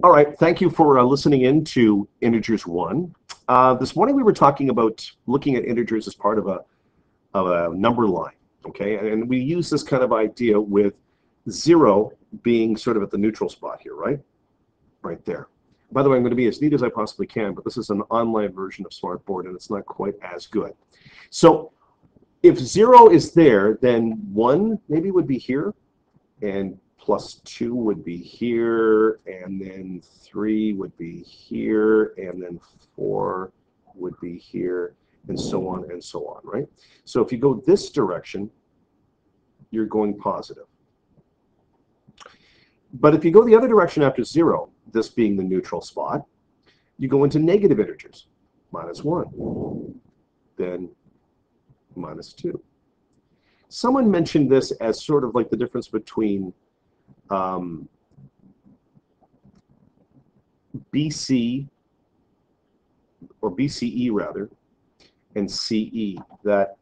All right, thank you for listening in to Integers 1. This morning we were talking about looking at integers as part of a number line, okay? And we use this kind of idea with 0 being sort of at the neutral spot here, right? Right there. By the way, I'm going to be as neat as I possibly can, but this is an online version of Smartboard, and it's not quite as good. So if 0 is there, then 1 maybe would be here, and plus 2 would be here, and then 3 would be here, and then 4 would be here, and so on and so on, right? So if you go this direction, you're going positive. But if you go the other direction after 0, this being the neutral spot, you go into negative integers, -1, then -2. Someone mentioned this as sort of like the difference between BC, or BCE rather, and CE, that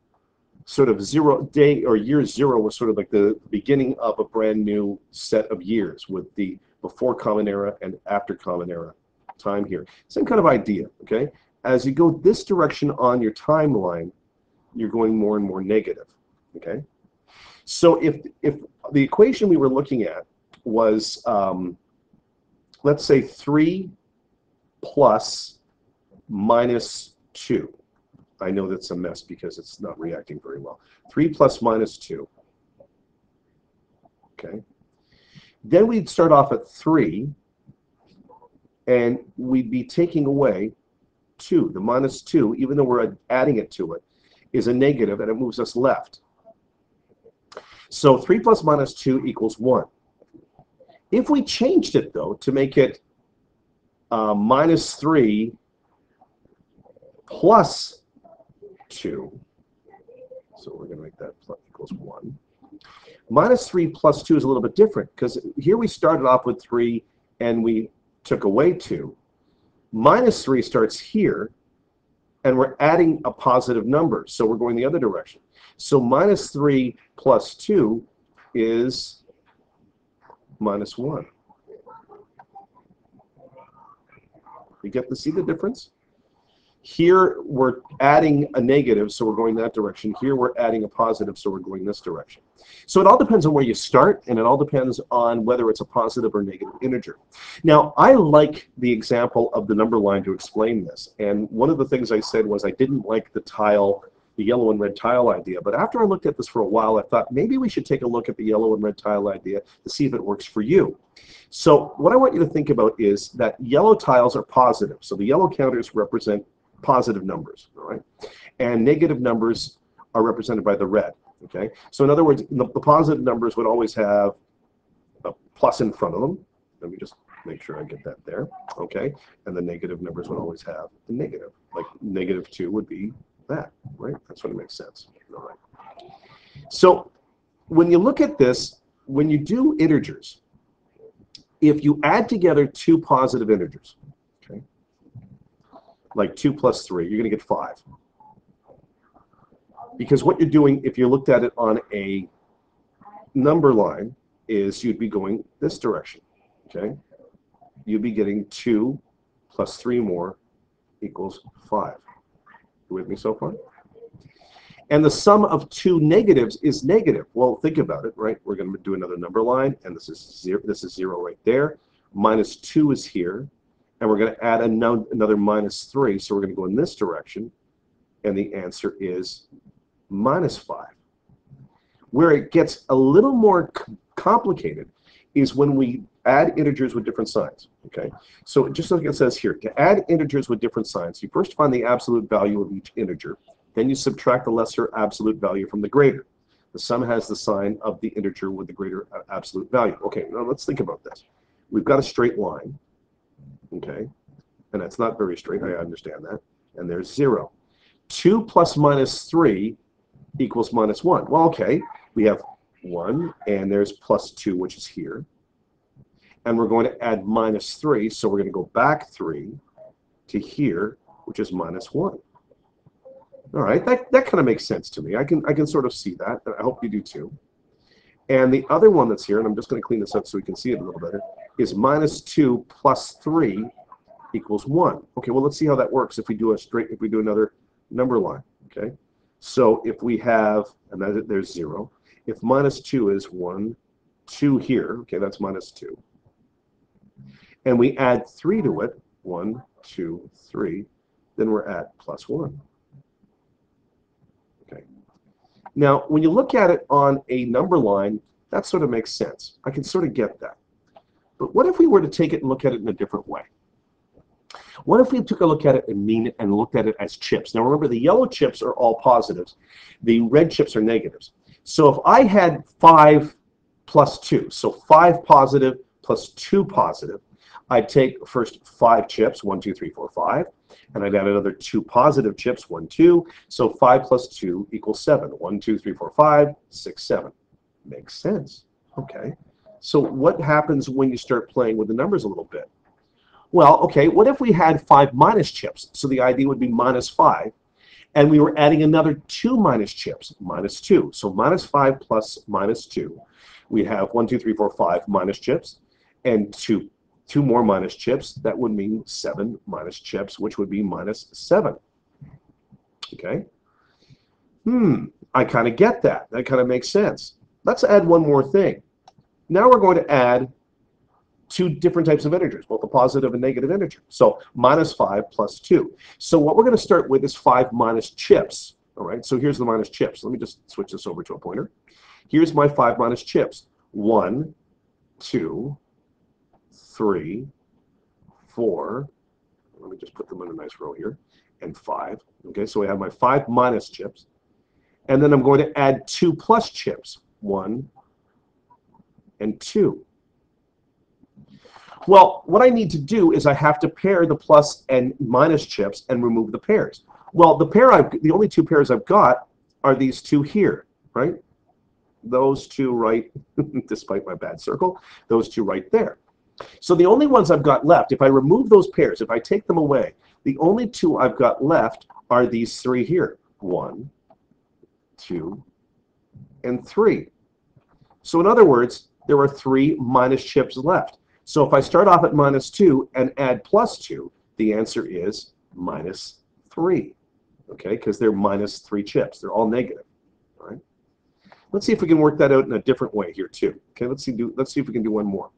sort of year 0 was sort of like the beginning of a brand new set of years with the before Common Era and after Common Era time here. Same kind of idea, okay? As you go this direction on your timeline, you're going more and more negative, okay? So if the equation we were looking at was, let's say 3 plus -2. I know that's a mess because it's not reacting very well. 3 plus -2. Okay. Then we'd start off at 3, and we'd be taking away 2. The -2, even though we're adding it to it, is a negative, and it moves us left. So 3 plus -2 equals 1. If we changed it, though, to make it -3 plus 2, so we're going to make that equals 1. -3 plus 2 is a little bit different, because here we started off with 3, and we took away 2. -3 starts here, and we're adding a positive number, so we're going the other direction. So -3 plus 2 is -1. You get to see the difference? Here we're adding a negative, so we're going that direction. Here we're adding a positive, so we're going this direction. So it all depends on where you start, and it all depends on whether it's a positive or negative integer. Now, I like the example of the number line to explain this. And one of the things I said was I didn't like the tile, the yellow and red tile idea. But after I looked at this for a while, I thought maybe we should take a look at the yellow and red tile idea to see if it works for you. So what I want you to think about is that yellow tiles are positive. So the yellow counters represent positive numbers, all right? And negative numbers are represented by the red, okay? So in other words, the positive numbers would always have a plus in front of them. Let me just make sure I get that there, okay? And the negative numbers would always have the negative. Like -2 would be that, right? That's what it makes sense, all right? So when you look at this, when you do integers, if you add together 2 positive integers, okay, like 2 plus 3, you're going to get 5. Because what you're doing, if you looked at it on a number line, is you'd be going this direction, okay? You'd be getting 2 plus 3 more equals 5. You with me so far? And the sum of 2 negatives is negative. Well, think about it, right? We're going to do another number line, and this is 0 right there. -2 is here, and we're going to add another -3, so we're going to go in this direction, and the answer is -5. Where it gets a little more complicated is when we add integers with different signs, okay? So just like it says here, to add integers with different signs, you first find the absolute value of each integer. Then you subtract the lesser absolute value from the greater. The sum has the sign of the integer with the greater absolute value. Okay, now let's think about this. We've got a straight line, okay? And that's not very straight, I understand that. And there's 0. 2 plus -3 equals -1. Well, okay, we have 1, and there's +2, which is here. And we're going to add -3, so we're going to go back 3 to here, which is -1. All right, that kind of makes sense to me. I can sort of see that. I hope you do too. And the other one that's here, and I'm just going to clean this up so we can see it a little better. is minus 2 plus 3 equals 1. Okay, well, let's see how that works if we do another number line. Okay, so if we have, and there's 0. If minus 2 is 1, 2 here, okay, that's minus 2. And we add 3 to it, 1, 2, 3, then we're at plus 1. Okay. Now, when you look at it on a number line, that sort of makes sense. I can sort of get that. But what if we were to take it and look at it in a different way? What if we took a look at it and looked at it as chips? Now remember, the yellow chips are all positives. The red chips are negatives. So if I had 5 plus 2, so 5 positive plus 2 positive, I'd take first 5 chips, 1, 2, 3, 4, 5, and I'd add another 2 positive chips, 1, 2. So 5 plus 2 equals 7. 1, 2, 3, 4, 5, 6, 7. Makes sense. Okay. So what happens when you start playing with the numbers a little bit? Well, okay, what if we had 5 minus chips? So the idea would be minus 5, and we were adding another 2 minus chips, minus 2. So minus 5 plus minus 2. We have 1, 2, 3, 4, 5 minus chips, and 2 more minus chips. That would mean 7 minus chips, which would be minus 7. Okay? I kind of get that. That kind of makes sense. Let's add one more thing. Now we're going to add 2 different types of integers, both a positive and negative integer. So minus 5 plus 2. So what we're going to start with is 5 minus chips. All right, so here's the minus chips. Let me just switch this over to a pointer. Here's my 5 minus chips. 1, 2, 3, 4. Let me just put them in a nice row here. And 5. Okay, so we have my 5 minus chips. And then I'm going to add 2 plus chips. 1 and 2. Well, what I need to do is I have to pair the plus and minus chips and remove the pairs. Well, the only 2 pairs I've got are these 2 here, right? Those 2 right, despite my bad circle, those 2 right there. So the only ones I've got left, if I remove those pairs, if I take them away, the only 2 I've got left are these 3 here. 1, 2, and 3. So in other words, there are 3 minus chips left. So if I start off at minus 2 and add plus 2, the answer is minus 3. Okay, because they're minus 3 chips. They're all negative. All right. Let's see if we can work that out in a different way here too. Okay, let's see if we can do one more.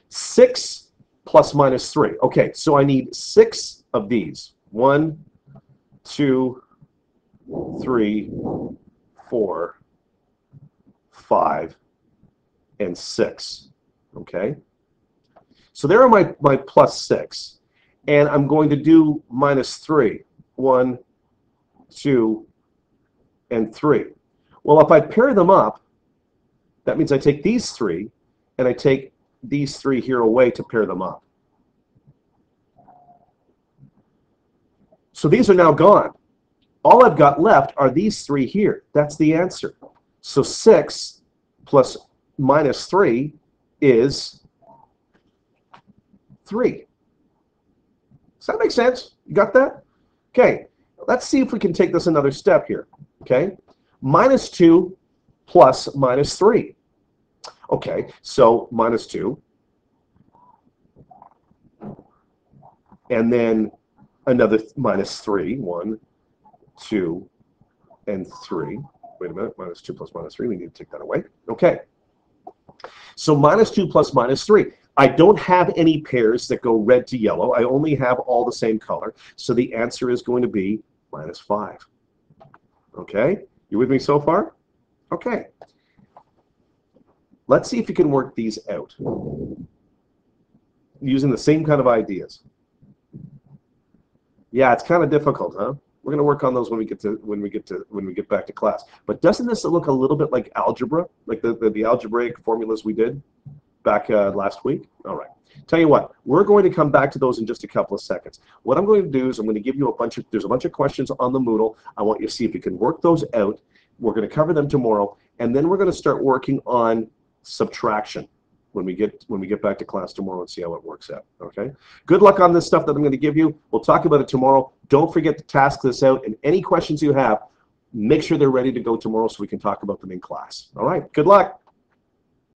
6 plus minus 3. Okay, so I need 6 of these. 1, 2, 3, 4, 5, and 6. Okay. So there are my plus 6. And I'm going to do minus 3. 1, 2, and 3. Well, if I pair them up, that means I take these 3, and I take these 3 here away to pair them up. So these are now gone. All I've got left are these 3 here. That's the answer. So 6 plus minus 3 is 3. Does that make sense? You got that? Okay, let's see if we can take this another step here. Okay, minus 2 plus minus 3. Okay, so minus 2. And then another minus 3. 1, 2, and 3. Wait a minute, minus 2 plus minus 3. We need to take that away. Okay, so minus 2 plus minus 3. I don't have any pairs that go red to yellow. I only have all the same color. So the answer is going to be minus 5. Okay? You with me so far? Okay. Let's see if you can work these out using the same kind of ideas. Yeah, it's kind of difficult, huh? We're going to work on those when we get back to class. But doesn't this look a little bit like algebra, like the algebraic formulas we did back last week? All right. Tell you what, we're going to come back to those in just a couple of seconds. What I'm going to do is I'm going to give you there's a bunch of questions on the Moodle. I want you to see if you can work those out. We're going to cover them tomorrow, and then we're going to start working on subtraction when we get back to class tomorrow and see how it works out. Okay? Good luck on this stuff that I'm going to give you. We'll talk about it tomorrow. Don't forget to task this out, and any questions you have, make sure they're ready to go tomorrow so we can talk about them in class. All right? Good luck.